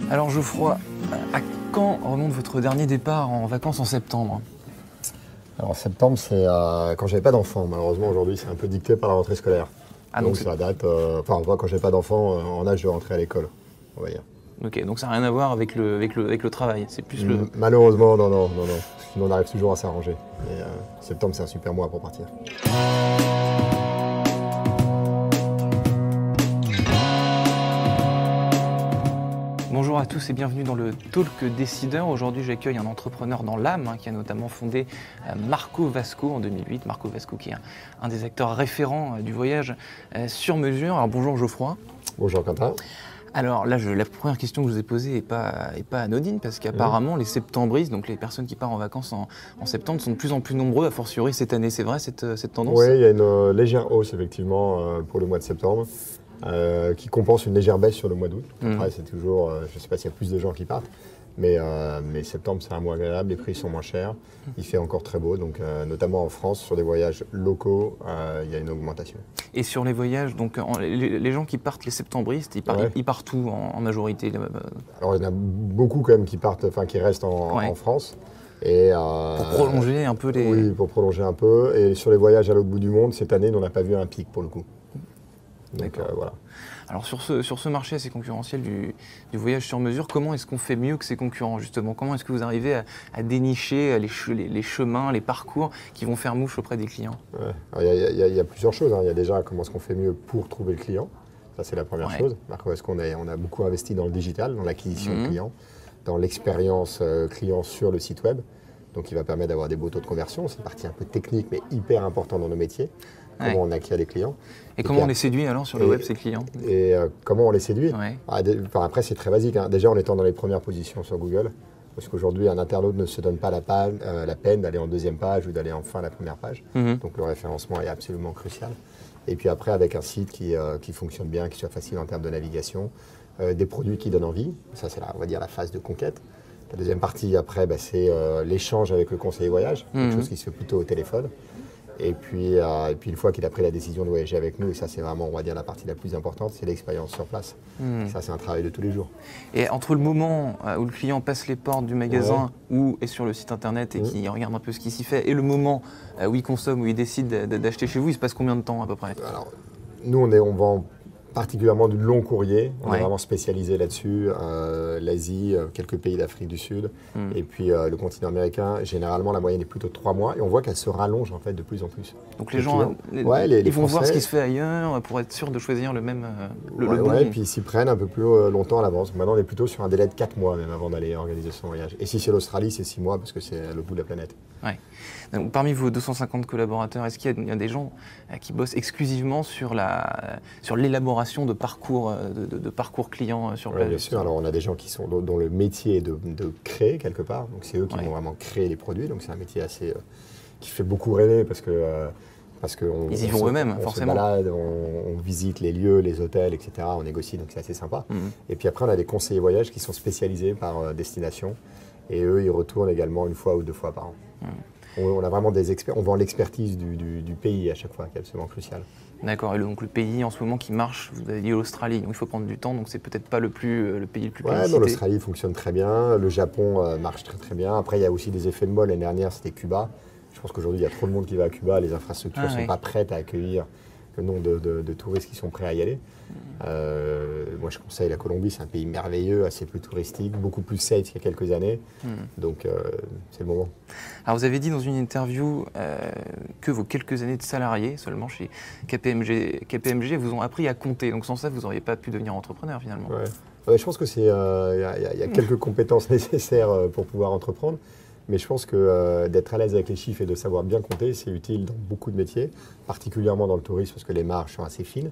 Alors Geoffroy, à quand remonte votre dernier départ en vacances en septembre? Alors septembre, c'est quand j'avais pas d'enfant. Malheureusement, aujourd'hui, c'est un peu dicté par la rentrée scolaire. Ah, donc ça date, enfin, moi, quand j'avais pas d'enfant en âge de rentrer à l'école, on va dire. Ok, donc ça n'a rien à voir avec le travail, c'est plus le... Malheureusement, non. Sinon, on arrive toujours à s'arranger. Et septembre, c'est un super mois pour partir. Bonjour à tous et bienvenue dans le Talk Décideur. Aujourd'hui, j'accueille un entrepreneur dans l'âme qui a notamment fondé Marco Vasco en 2008. Marco Vasco qui est un des acteurs référents du voyage sur mesure. Alors bonjour Geoffroy. Bonjour Quentin. Alors là, la première question que je vous ai posée n'est pas anodine parce qu'apparemment les septembristes, donc les personnes qui partent en vacances en septembre, sont de plus en plus nombreux, a fortiori cette année. C'est vrai cette tendance? Oui, il y a une légère hausse effectivement pour le mois de septembre qui compense une légère baisse sur le mois d'août. Après, c'est toujours, je ne sais pas s'il y a plus de gens qui partent, mais septembre c'est un mois agréable, les prix sont moins chers, il fait encore très beau, donc notamment en France, sur des voyages locaux, il y a une augmentation. Et sur les voyages, donc les gens qui partent, les septembristes, ils partent où en majorité? Alors il y en a beaucoup quand même qui partent, enfin qui restent en France. Et, pour prolonger un peu les... Oui, pour prolonger un peu. Et sur les voyages à l'autre bout du monde, cette année, on n'a pas vu un pic pour le coup. Donc voilà. Alors sur ce marché assez concurrentiel du voyage sur mesure, comment est-ce qu'on fait mieux que ses concurrents justement? Comment est-ce que vous arrivez à dénicher les chemins, les parcours qui vont faire mouche auprès des clients? Il y a plusieurs choses. Il y a déjà comment est-ce qu'on fait mieux pour trouver le client. Ça c'est la première chose. Marco, est-ce qu'on a beaucoup investi dans le digital, dans l'acquisition de clients, dans l'expérience client sur le site web. Donc il va permettre d'avoir des beaux taux de conversion. C'est une partie un peu technique mais hyper important dans nos métiers. Comment on acquiert les clients. Et comment on les séduit alors sur le web, ces clients? Et comment on les séduit? Après, c'est très basique. Déjà, en étant dans les premières positions sur Google, parce qu'aujourd'hui, un internaute ne se donne pas la peine d'aller en deuxième page ou d'aller en fin de la première page. Donc le référencement est absolument crucial. Et puis après, avec un site qui fonctionne bien, qui soit facile en termes de navigation, des produits qui donnent envie. Ça, c'est on va dire la phase de conquête. La deuxième partie, après, c'est l'échange avec le conseiller voyage, quelque chose qui se fait plutôt au téléphone. Et puis une fois qu'il a pris la décision de voyager avec nous, et ça c'est vraiment, on va dire, la partie la plus importante, c'est l'expérience sur place. Ça c'est un travail de tous les jours. Et entre le moment où le client passe les portes du magasin ou est sur le site internet et qui regarde un peu ce qui s'y fait, et le moment où il consomme, où il décide d'acheter chez vous, il se passe combien de temps à peu près? Alors, nous on vend particulièrement du long courrier, on est vraiment spécialisé là-dessus, l'Asie, quelques pays d'Afrique du Sud, et puis le continent américain, généralement la moyenne est plutôt de 3 mois, et on voit qu'elle se rallonge en fait de plus en plus. Donc les gens, ils vont voir ce qui se fait ailleurs pour être sûr de choisir le même, le bon. Et puis ils s'y prennent un peu plus longtemps à l'avance. Maintenant on est plutôt sur un délai de 4 mois même avant d'aller organiser son voyage. Et si c'est l'Australie, c'est 6 mois parce que c'est à l'autre bout de la planète. Donc, parmi vos 250 collaborateurs, est-ce qu'il y a des gens qui bossent exclusivement sur l'élaboration de parcours, de parcours clients sur place? Bien sûr, alors on a des gens dont le métier est de créer quelque part, donc c'est eux qui vont vraiment créer les produits, donc c'est un métier assez qui fait beaucoup rêver parce que ils y vont eux-mêmes, forcément. On se balade, on visite les lieux, les hôtels, etc. On négocie, donc c'est assez sympa. Et puis après, on a des conseillers voyage qui sont spécialisés par destination, et eux, ils retournent également 1 fois ou 2 fois par an. On a vraiment des experts, on vend l'expertise du pays à chaque fois, qui est absolument crucial. D'accord, et donc le pays en ce moment qui marche, vous avez dit l'Australie, donc il faut prendre du temps, donc c'est peut-être pas le pays le plus plébiscité. L'Australie fonctionne très bien, le Japon marche très très bien. Après, il y a aussi des effets de mode. L'année dernière, c'était Cuba. Je pense qu'aujourd'hui, il y a trop de monde qui va à Cuba, les infrastructures ne sont pas prêtes à accueillir le nombre de touristes qui sont prêts à y aller. Moi, je conseille la Colombie, c'est un pays merveilleux, assez plus touristique, beaucoup plus safe qu'il y a quelques années. Donc, c'est le moment. Alors, vous avez dit dans une interview que vos quelques années de salariés seulement chez KPMG vous ont appris à compter. Donc, sans ça, vous n'auriez pas pu devenir entrepreneur finalement. Je pense que il y a quelques compétences nécessaires pour pouvoir entreprendre. Mais je pense que d'être à l'aise avec les chiffres et de savoir bien compter, c'est utile dans beaucoup de métiers, particulièrement dans le tourisme parce que les marges sont assez fines.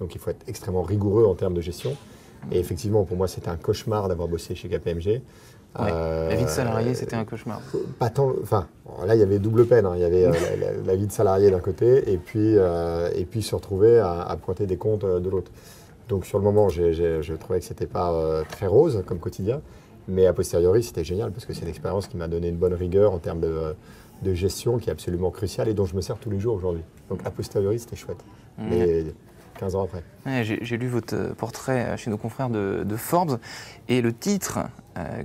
Donc il faut être extrêmement rigoureux en termes de gestion. Et effectivement, pour moi, c'était un cauchemar d'avoir bossé chez KPMG. La vie de salarié, c'était un cauchemar. Pas tant, enfin, là, il y avait double peine. Il y avait la vie de salarié d'un côté et puis se retrouver à pointer des comptes de l'autre. Donc sur le moment, je trouvais que ce n'était pas très rose comme quotidien. Mais a posteriori, c'était génial parce que c'est une expérience qui m'a donné une bonne rigueur en termes de gestion qui est absolument cruciale et dont je me sers tous les jours aujourd'hui. Donc a posteriori, c'était chouette. Mais 15 ans après. Ouais, j'ai lu votre portrait chez nos confrères de Forbes et le titre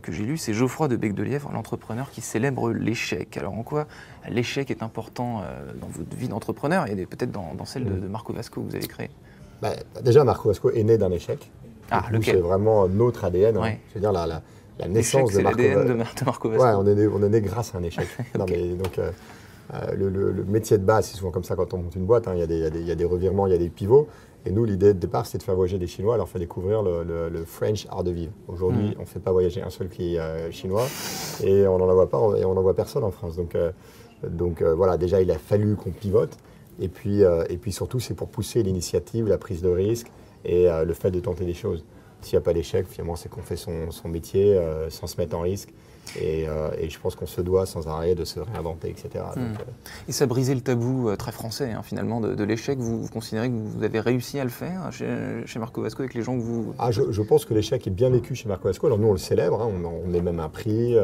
que j'ai lu, c'est Geoffroy de Becdelièvre, l'entrepreneur qui célèbre l'échec. Alors en quoi l'échec est important dans votre vie d'entrepreneur et peut-être dans celle de Marco Vasco que vous avez créé? Déjà, Marco Vasco est né d'un échec. Ah, lequel? C'est vraiment notre ADN. Ouais. Hein. Je veux dire, la naissance de l'ADN de Marco Vasco. Ouais, on est né grâce à un échec. Okay. Non, mais, donc, le métier de base, c'est souvent comme ça quand on monte une boîte. Hein. Il y a des revirements, il y a des pivots. Et nous, l'idée de départ, c'est de faire voyager des Chinois, leur faire découvrir le French art de vivre. Aujourd'hui, on ne fait pas voyager un seul qui est chinois et on n'en voit pas, et on n'en voit personne en France. Donc voilà, déjà, il a fallu qu'on pivote. Et puis surtout, c'est pour pousser l'initiative, la prise de risque et le fait de tenter des choses. S'il n'y a pas d'échec, finalement, c'est qu'on fait son métier sans se mettre en risque. Et je pense qu'on se doit sans arrêt de se réinventer, etc. Et ça a brisé le tabou très français, hein, finalement, de l'échec. Vous considérez que vous avez réussi à le faire chez Marco Vasco avec les gens que vous... Je pense que l'échec est bien vécu chez Marco Vasco. Alors nous, on le célèbre, hein, on est même un prix,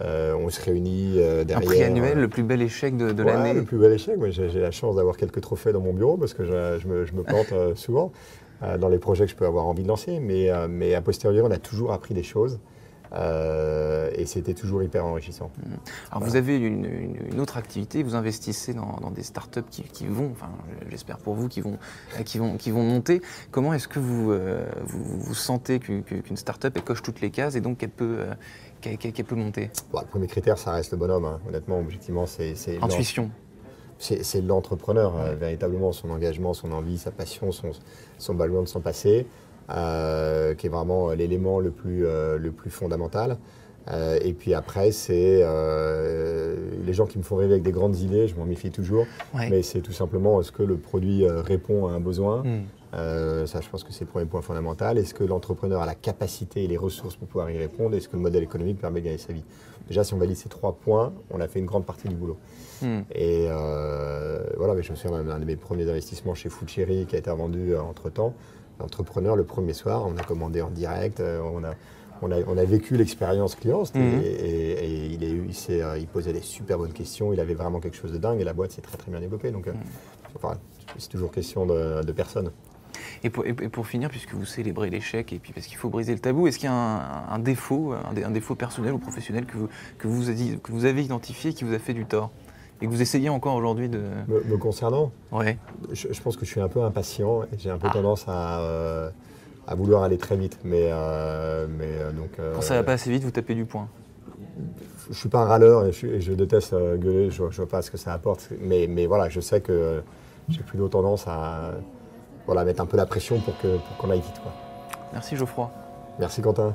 on se réunit derrière... Un prix annuel, le plus bel échec de l'année. Le plus bel échec. J'ai la chance d'avoir quelques trophées dans mon bureau parce que je me plante souvent dans les projets que je peux avoir envie de lancer. Mais a posteriori, on a toujours appris des choses. Et c'était toujours hyper enrichissant. Alors vous avez une autre activité, vous investissez dans des startups qui vont, enfin j'espère pour vous, qui vont monter. Comment est-ce que vous sentez qu'une startup elle coche toutes les cases et donc qu'elle peut monter? Le premier critère, ça reste le bonhomme. Hein. Honnêtement, objectivement, c'est intuition. C'est l'entrepreneur, véritablement, son engagement, son envie, sa passion, son background, son passé. Qui est vraiment l'élément le plus fondamental. Et puis après, c'est les gens qui me font rêver avec des grandes idées, je m'en méfie toujours, mais c'est tout simplement est-ce que le produit répond à un besoin. Ça, je pense que c'est le premier point fondamental. Est-ce que l'entrepreneur a la capacité et les ressources pour pouvoir y répondre? Est-ce que le modèle économique permet de gagner sa vie? Déjà, si on valide ces 3 points, on a fait une grande partie du boulot. Et voilà, mais je me souviens d'un de mes premiers investissements chez Foodcherry qui a été vendu entre-temps. L'entrepreneur, le premier soir, on a commandé en direct, on a vécu l'expérience client et il posait des super bonnes questions, il avait vraiment quelque chose de dingue et la boîte s'est très très bien développée. Donc c'est toujours question de personnes. Et pour finir, puisque vous célébrez l'échec et puis parce qu'il faut briser le tabou, est-ce qu'il y a un défaut personnel ou professionnel que vous avez identifié et qui vous a fait du tort? Et que vous essayez encore aujourd'hui de... Me concernant? Ouais. Je pense que je suis un peu impatient et j'ai un peu tendance à vouloir aller très vite. Donc, quand ça va pas assez vite, vous tapez du poing? Je suis pas un râleur et je déteste gueuler, je vois pas ce que ça apporte. Mais voilà, je sais que j'ai plutôt tendance à mettre un peu la pression pour qu'on aille vite. Quoi. Merci Geoffroy. Merci Quentin.